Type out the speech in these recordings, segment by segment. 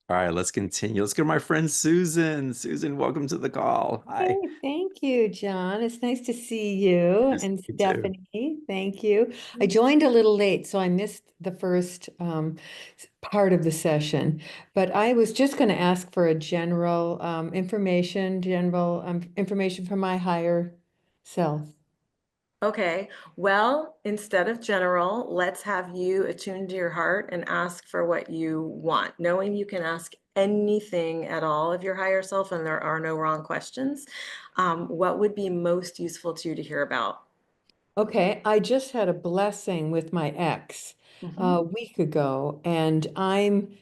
All right, let's continue. Let's go to my friend Susan. Susan, welcome to the call. Hey, Hi. thank you, John. It's nice to see you. Nice to And meet you too. Stephanie, thank you. I joined a little late, so I missed the first part of the session. But I was just going to ask for a general general information from my higher self. Okay, well, instead of general, let's have you attune to your heart and ask for what you want, knowing you can ask anything at all of your higher self and there are no wrong questions. What would be most useful to you to hear about? Okay, I just had a blessing with my ex a Mhm. week ago, and I'm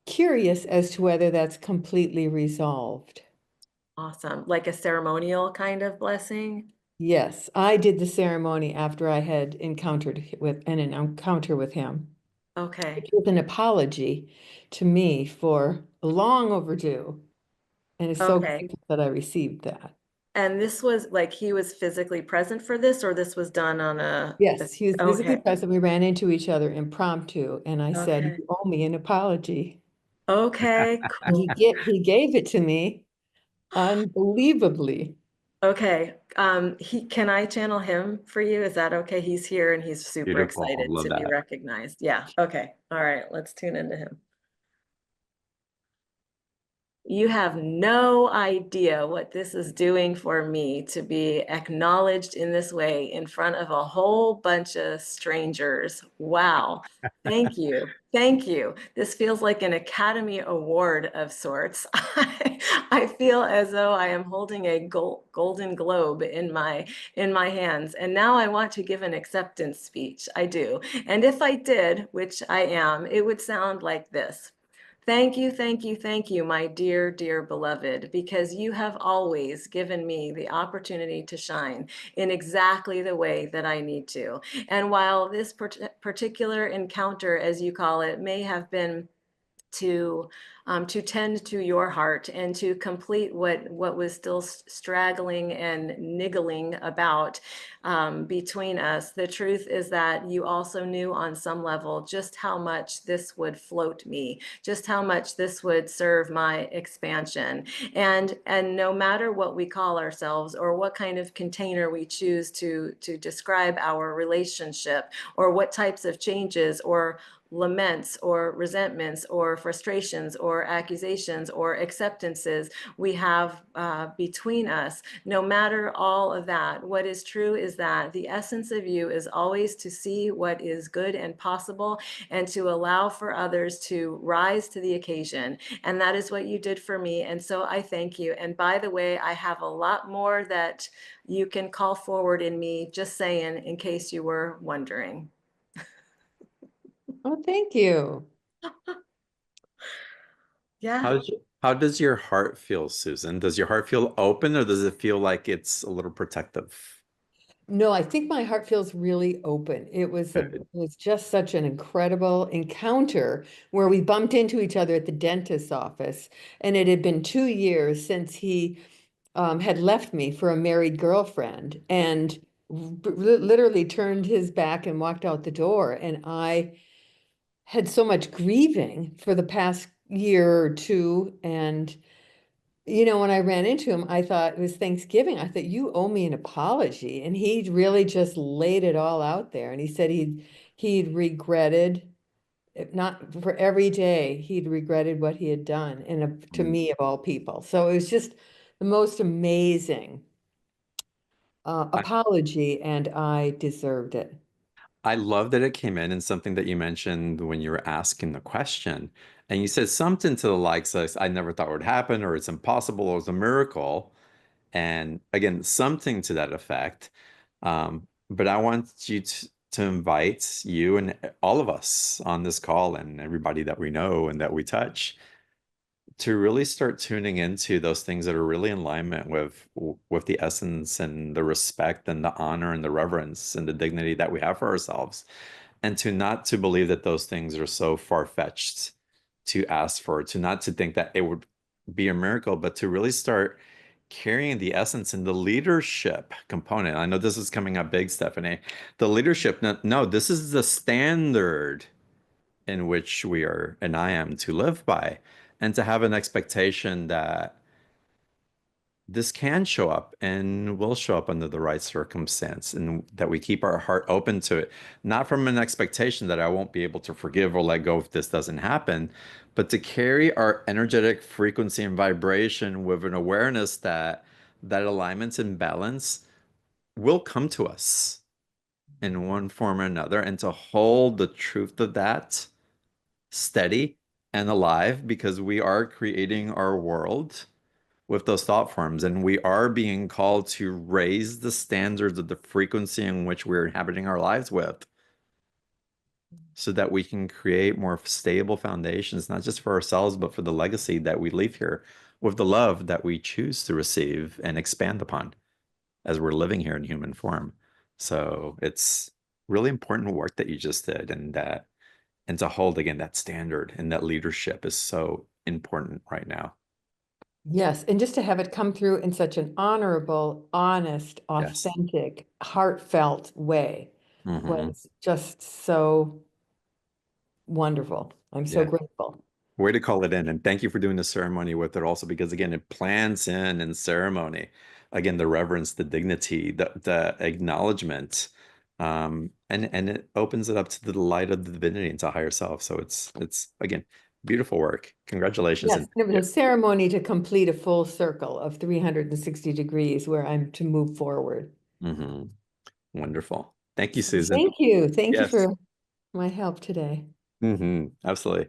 curious as to whether that's completely resolved. Awesome. Like a ceremonial kind of blessing? Yes, I did the ceremony after I had an encounter with him, Okay. which was an apology to me for long overdue, and it's so Okay. grateful that I received that. And this was like he was physically present for this, or this was done on Yes, he was physically okay. present. We ran into each other impromptu, and I said, Okay. "You owe me an apology." Okay, And cool. he gave it to me unbelievably. Okay. He can I channel him for you? Is that okay? He's here and he's super Beautiful. I excited love to be that. recognized. Yeah. Okay. All right. Let's tune into him. You have no idea what this is doing for me to be acknowledged in this way in front of a whole bunch of strangers. Wow. Thank you. Thank you. This feels like an Academy Award of sorts. I feel as though I am holding a golden globe in my hands. And now I want to give an acceptance speech. I do. And if I did, which I am, it would sound like this. Thank you, thank you, thank you, my dear, dear beloved, because you have always given me the opportunity to shine in exactly the way that I need to. And while this particular encounter, as you call it, may have been to to tend to your heart and to complete what was still straggling and niggling about between us. The truth is that you also knew on some level just how much this would float me, just how much this would serve my expansion. And no matter what we call ourselves or what kind of container we choose to describe our relationship or what types of changes or laments or resentments or frustrations or accusations or acceptances we have between us, no matter all of that, what is true is that the essence of you is always to see what is good and possible and to allow for others to rise to the occasion. And that is what you did for me. And so I thank you. And by the way, I have a lot more that you can call forward in me, just saying, in case you were wondering. Oh, thank you. Yeah. How does your heart feel, Susan? Does your heart feel open or does it feel like it's a little protective? No, I think my heart feels really open. It Good. was just such an incredible encounter where we bumped into each other at the dentist's office, and it had been 2 years since he had left me for a married girlfriend, and literally turned his back and walked out the door. And I had so much grieving for the past year or two, and when I ran into him, I thought it was Thanksgiving. I thought, you owe me an apology. And he really just laid it all out there. And he said he'd regretted, not for every day, he'd regretted what he had done, and to Mm. me of all people. So it was just the most amazing apology, and I deserved it. I love that it came in and something that you mentioned when you were asking the question. And you said something to the likes of, I never thought would happen, or it's impossible, or it's a miracle. And again, something to that effect. But I want you to invite you and all of us on this call and everybody that we know and that we touch to really start tuning into those things that are really in alignment with the essence and the respect and the honor and the reverence and the dignity that we have for ourselves, and to not to believe that those things are so far-fetched to ask for, to not to think that it would be a miracle, but to really start carrying the essence and the leadership component. I know this is coming up big, Stephanie. The leadership, no, no, this is the standard in which we are and I am to live by. and to have an expectation that this can show up and will show up under the right circumstance, and that we keep our heart open to it, not from an expectation that I won't be able to forgive or let go if this doesn't happen, but to carry our energetic frequency and vibration with an awareness that that alignment and balance will come to us in one form or another, and to hold the truth of that steady and alive, because we are creating our world with those thought forms, and we are being called to raise the standards of the frequency in which we're inhabiting our lives with, so that we can create more stable foundations, not just for ourselves, but for the legacy that we leave here, with the love that we choose to receive and expand upon as we're living here in human form. So it's really important work that you just did, and that, and to hold again that standard and that leadership is so important right now. Yes, and just to have it come through in such an honorable, honest, Yes. authentic, heartfelt way Hmm. was just so wonderful. I'm so Yeah. grateful. Way to call it in. And thank you for doing the ceremony with it also, because again, it plants in ceremony. Again, the reverence, the dignity, the acknowledgement, and it opens it up to the light of the divinity and to higher self. So it's again, beautiful work. Congratulations, Yes, and it thank was a ceremony to complete a full circle of 360 degrees where I'm to move forward. you. Wonderful. Thank you, So Susan. thank you. Thank you Yes. for my help today. Absolutely.